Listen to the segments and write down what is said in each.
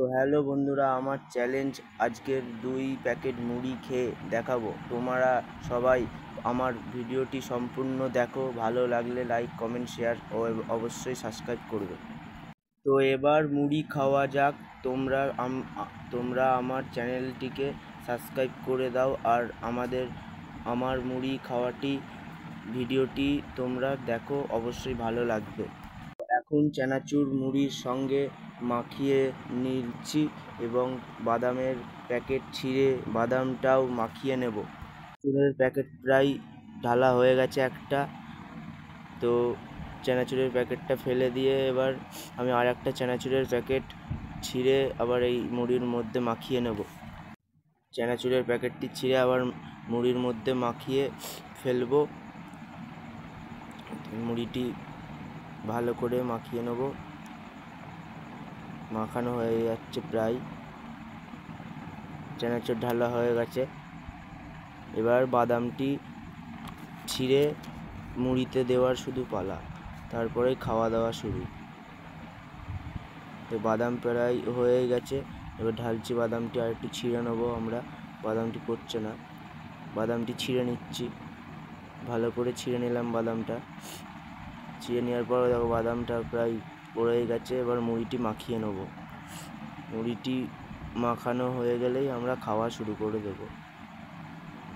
তো হ্যালো বন্ধুরা, আমার চ্যালেঞ্জ আজকের 2 প্যাকেট মুড়ি খেয়ে দেখাবো। তোমরা সবাই আমার ভিডিওটি সম্পূর্ণ দেখো, ভালো লাগলে লাইক, কমেন্ট, শেয়ার ও অবশ্যই সাবস্ক্রাইব করবে। তো এবার মুড়ি খাওয়া যাক। তোমরা আমার চ্যানেলটিকে সাবস্ক্রাইব করে দাও আর আমার মুড়ি খাওয়াটি ভিডিওটি তোমরা দেখো, অবশ্যই ভালো লাগবে। এখন চানাচুর মুড়ির সঙ্গে মাখিয়ে নিচ্ছি এবং বাদামের প্যাকেট ছিঁড়ে বাদামটাও মাখিয়ে নেব। চানাচুরের প্যাকেট প্রায় ঢালা হয়ে গেছে একটা, তো চানাচুরের প্যাকেটটা ফেলে দিয়ে এবার আমি আর একটা চানাচুরের প্যাকেট ছিঁড়ে আবার এই মুড়ির মধ্যে মাখিয়ে নেব। চানাচুরের প্যাকেটটি ছিঁড়ে আবার মুড়ির মধ্যে মাখিয়ে ফেলবো। মুড়িটি ভালো করে মাখিয়ে নেব। মাখানো হয়ে যাচ্ছে, প্রায় চানাচুর ঢালা হয়ে গেছে। এবার বাদামটি ছিঁড়ে মুড়িতে দেওয়ার শুধু পালা, তারপরে খাওয়া দাওয়া শুরু। তো বাদাম প্রায় হয়ে গেছে, এবার ঢালছি বাদামটি, আর একটু ছিঁড়ে নেবো আমরা। বাদামটি পড়ছে না, বাদামটি ছিঁড়ে নিচ্ছি, ভালো করে ছিঁড়ে নিলাম বাদামটা। ছিঁড়ে নেওয়ার পর দেখো বাদামটা প্রায় পড়ে গেছে। এবার মুড়িটি মাখিয়ে নেব। মুড়িটি মাখানো হয়ে গেলেই আমরা খাওয়া শুরু করে দেবো।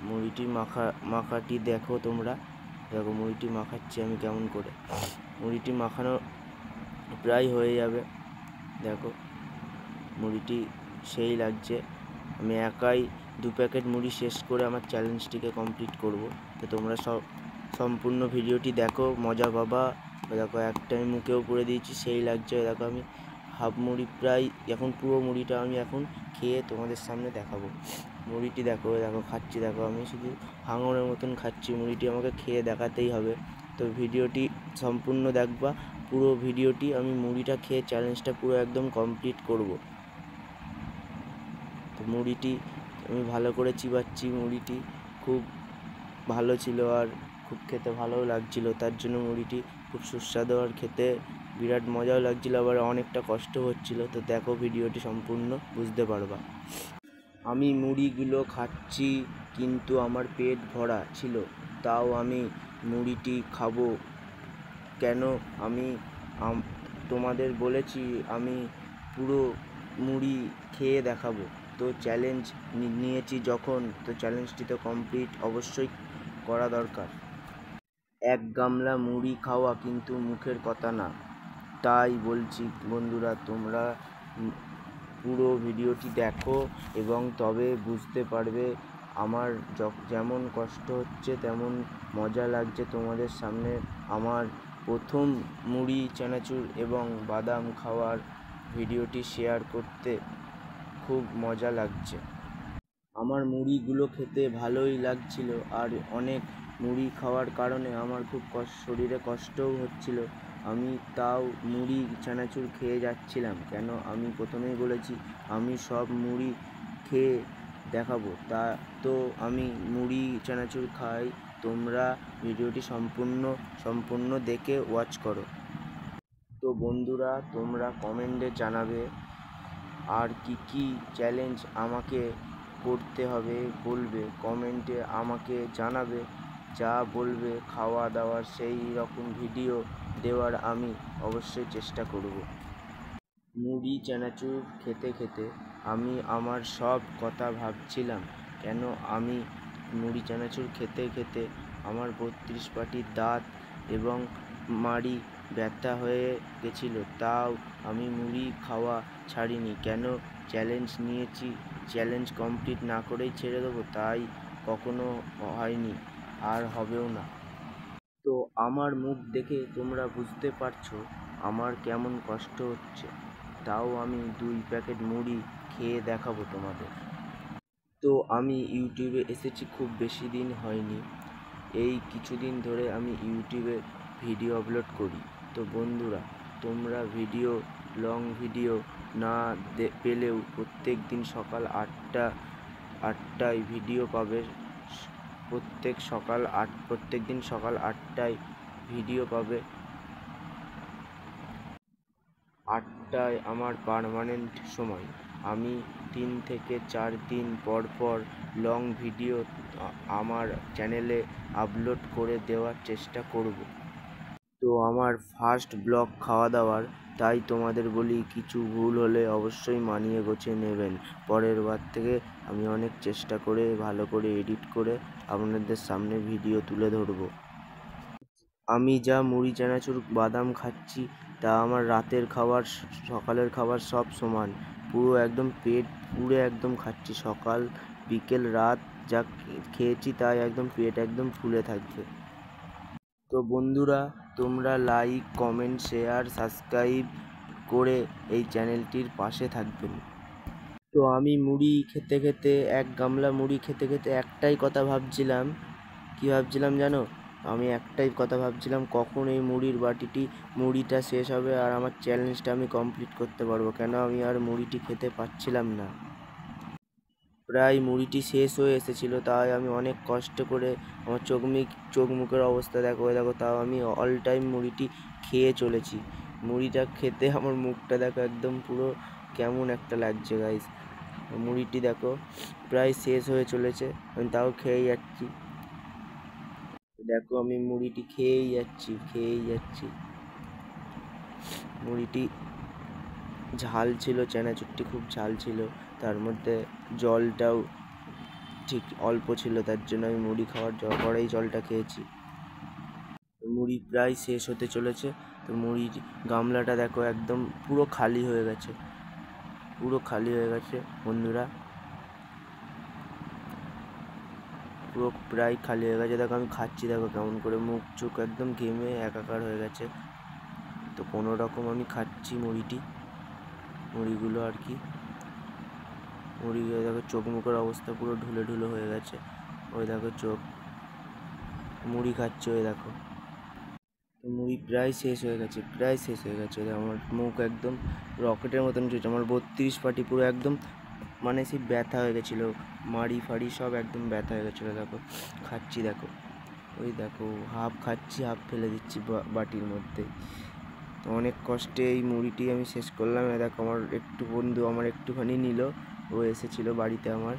মুড়িটি মাখাটি দেখো তোমরা, দেখো মুড়িটি মাখাচ্ছি আমি কেমন করে। মুড়িটি মাখানো প্রায় হয়ে যাবে, দেখো মুড়িটি সেই লাগছে। আমি একাই 2 প্যাকেট মুড়ি শেষ করে আমার চ্যালেঞ্জটিকে কমপ্লিট করব। তো তোমরা সম্পূর্ণ ভিডিওটি দেখো, মজা পাবা। দেখো একটা আমি মুখেও করে দিয়েছি, সেই লাগছে। দেখো আমি হাফ মুড়ি প্রায়, এখন পুরো মুড়িটা আমি এখন খেয়ে তোমাদের সামনে দেখাবো। মুড়িটি দেখো, দেখো খাচ্ছি, দেখো আমি শুধু হাঙরের মতন খাচ্ছি। মুড়িটি আমাকে খেয়ে দেখাতেই হবে। তো ভিডিওটি সম্পূর্ণ দেখবা, পুরো ভিডিওটি। আমি মুড়িটা খেয়ে চ্যালেঞ্জটা পুরো একদম কমপ্লিট করব। তো মুড়িটি আমি ভালো করে চিবাচ্ছি। মুড়িটি খুব ভালো ছিল আর খুব খেতে ভালোও লাগছিল, তার জন্য মুড়িটি খুব সুস্বাদু আর খেতে বিরাট মজাও লাগছিল, আবার অনেকটা কষ্ট হচ্ছিল। তো দেখো ভিডিওটি সম্পূর্ণ বুঝতে পারবা। আমি মুড়িগুলো খাচ্ছি, কিন্তু আমার পেট ভরা ছিল, তাও আমি মুড়িটি খাবো কেন? আমি তোমাদের বলেছি আমি পুরো মুড়ি খেয়ে দেখাবো। তো চ্যালেঞ্জ নিয়েছি যখন, তো চ্যালেঞ্জটি তো কমপ্লিট অবশ্যই করা দরকার। 1 গামলা মুড়ি খাওয়া কিন্তু মুখের কথা না, তাই বলছি বন্ধুরা, তোমরা পুরো ভিডিওটি দেখো এবং তবে বুঝতে পারবে আমার যেমন কষ্ট হচ্ছে তেমন মজা লাগছে তোমাদের সামনে আমার প্রথম মুড়ি, চানাচুর এবং বাদাম খাওয়ার ভিডিওটি শেয়ার করতে খুব মজা লাগছে। আমার মুড়িগুলো খেতে ভালোই লাগছিল, আর অনেক মুড়ি খাওয়ার কারণে আমার খুব শরীরে কষ্টও হচ্ছিল। আমি তাও মুড়ি চানাচুর খেয়ে যাচ্ছিলাম। কেন? আমি প্রথমেই বলেছি আমি সব মুড়ি খেয়ে দেখাবো। তো আমি মুড়ি চানাচুর খাই। তোমরা ভিডিওটি সম্পূর্ণ দেখে ওয়াচ করো। তো বন্ধুরা, তোমরা কমেন্টে জানাবে আর কি চ্যালেঞ্জ আমাকে করতে হবে, বলবে কমেন্টে, আমাকে জানাবে। যা বলবে খাওয়া দাওয়ার সেই রকম ভিডিও দেওয়ার আমি অবশ্যই চেষ্টা করব। মুড়ি চানাচুর খেতে খেতে আমি আমার সব কথা ভাবছিলাম। কেন? আমি মুড়ি চানাচুর খেতে খেতে আমার 32 পাটির দাঁত এবং মাড়ি ব্যথা হয়ে গেছিলো, তাও আমি মুড়ি খাওয়া ছাড়িনি। কেন? চ্যালেঞ্জ নিয়েছি, চ্যালেঞ্জ কমপ্লিট না করেই ছেড়ে দেবো, তাই কখনো হয়নি আর হবেও না। তো আমার মুখ দেখে তোমরা বুঝতে পারছো আমার কেমন কষ্ট হচ্ছে, তাও আমি 2 প্যাকেট মুড়ি খেয়ে দেখাবো তোমাদের। তো আমি ইউটিউবে এসেছি খুব বেশি দিন হয়নি, এই কিছুদিন ধরে আমি ইউটিউবে ভিডিও আপলোড করি। তো বন্ধুরা, তোমরা লং ভিডিও না পেলেও প্রত্যেক দিন সকাল 8টায় ভিডিও পাবে। প্রত্যেক দিন সকাল 8টায় ভিডিও পাবে। একটাই আমার পার্মানেন্ট সময়। আমি 3 থেকে 4 দিন পর পর লং ভিডিও আমার চ্যানেলে আপলোড করে দেওয়ার চেষ্টা করব। তো আমার ফার্স্ট ব্লগ খাওয়া দাওয়ার, তাই তোমাদের বলি কিছু ভুল হলে অবশ্যই মানিয়ে গুছিয়ে নেবেন। পরের বার থেকে আমি অনেক চেষ্টা করে ভালো করে এডিট করে আপনাদের সামনে ভিডিও তুলে ধরবো। আমি যা মুড়ি চানাচুর বাদাম খাচ্ছি তা আমার রাতের খাবার সকালের খাবার সব সমান। পুরো একদম পেট পুরে একদম খাচ্ছি, সকাল বিকেল রাত যা খেয়েছি তাই একদম পেট একদম ফুলে থাকবে। তো বন্ধুরা, তোমরা লাইক কমেন্ট শেয়ার সাবস্ক্রাইব করে এই চ্যানেলটির পাশে থাকবেন। তো আমি মুড়ি খেতে খেতে এক গামলা মুড়ি খেতে খেতে একটাই কথা ভাবছিলাম। কী ভাবছিলাম জানো? আমি একটাই কথা ভাবছিলাম, কখন এই মুড়িটা শেষ হবে আর আমার চ্যালেঞ্জটা আমি কমপ্লিট করতে পারবো। কেন আমি আর মুড়িটি খেতে পারছিলাম না। প্রায় মুড়িটি শেষ হয়ে এসেছিলো, তাই আমি অনেক কষ্ট করে আমার চোখ মুখের অবস্থা দেখো, দেখো, তাও আমি অল টাইম মুড়িটি খেয়ে চলেছি। মুড়িটা খেতে আমার মুখটা দেখো একদম পুরো কেমন একটা লাগছে গাইস। মুড়িটি দেখো প্রায় শেষ হয়ে চলেছে, আমি তাও খেয়েই যাচ্ছি। দেখো আমি মুড়িটি খেয়েই যাচ্ছি। মুড়িটি ঝাল ছিল, চানাচুরটি খুব ঝাল ছিল, তার মধ্যে জলটাও ঠিক অল্প ছিল, তার জন্য আমি মুড়ি খাওয়ার পরেই জলটা খেয়েছি। মুড়ি প্রায় শেষ হতে চলেছে। তো মুড়ির গামলাটা দেখো একদম পুরো খালি হয়ে গেছে বন্ধুরা, পুরো প্রায় খালি হয়ে গেছে। দেখো আমি খাচ্ছি, দেখো কেমন করে মুখ চোখ একদম ঘেমে একাকার হয়ে গেছে। তো কোনো রকম আমি খাচ্ছি মুড়িগুলো আর কি। মুড়িগুলো দেখো চোখ মুখের অবস্থা পুরো ঢুলে ঢুলে হয়ে গেছে। ওই দেখো চোখ, মুড়ি খাচ্ছে ওই দেখো। মুড়ি প্রায় শেষ হয়ে গেছে। আমার মুখ একদম রকেটের মতন চলছে। আমার 32 পাটি পুরো একদম মানে সেই ব্যথা হয়ে গেছিলো, মাড়ি ফাড়ি সব একদম ব্যথা হয়ে গেছিলো। দেখো খাচ্ছি, দেখো ওই দেখো হাফ খাচ্ছি, হাফ ফেলে দিচ্ছি বাটির মধ্যে। তো অনেক কষ্টে এই মুড়িটি আমি শেষ করলাম। দেখো আমার বন্ধু আমার একটুখানি নিল, ও এসেছিলো বাড়িতে আমার,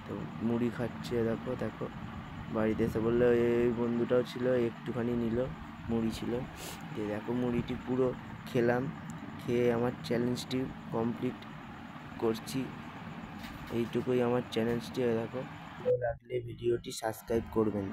তো মুড়ি খাচ্ছে। দেখো দেখো বাড়িতে এসে বললো, এই বন্ধুটাও ছিল, একটুখানি নিল, মুড়ি ছিল। দিয়ে দেখো মুড়িটি পুরো খেলাম, খেয়ে আমার চ্যালেঞ্জটি কমপ্লিট করছি। এইটুকুই আমার চ্যালেঞ্জটি। দেখো ভালো লাগলে ভিডিওটি সাবস্ক্রাইব করবেন।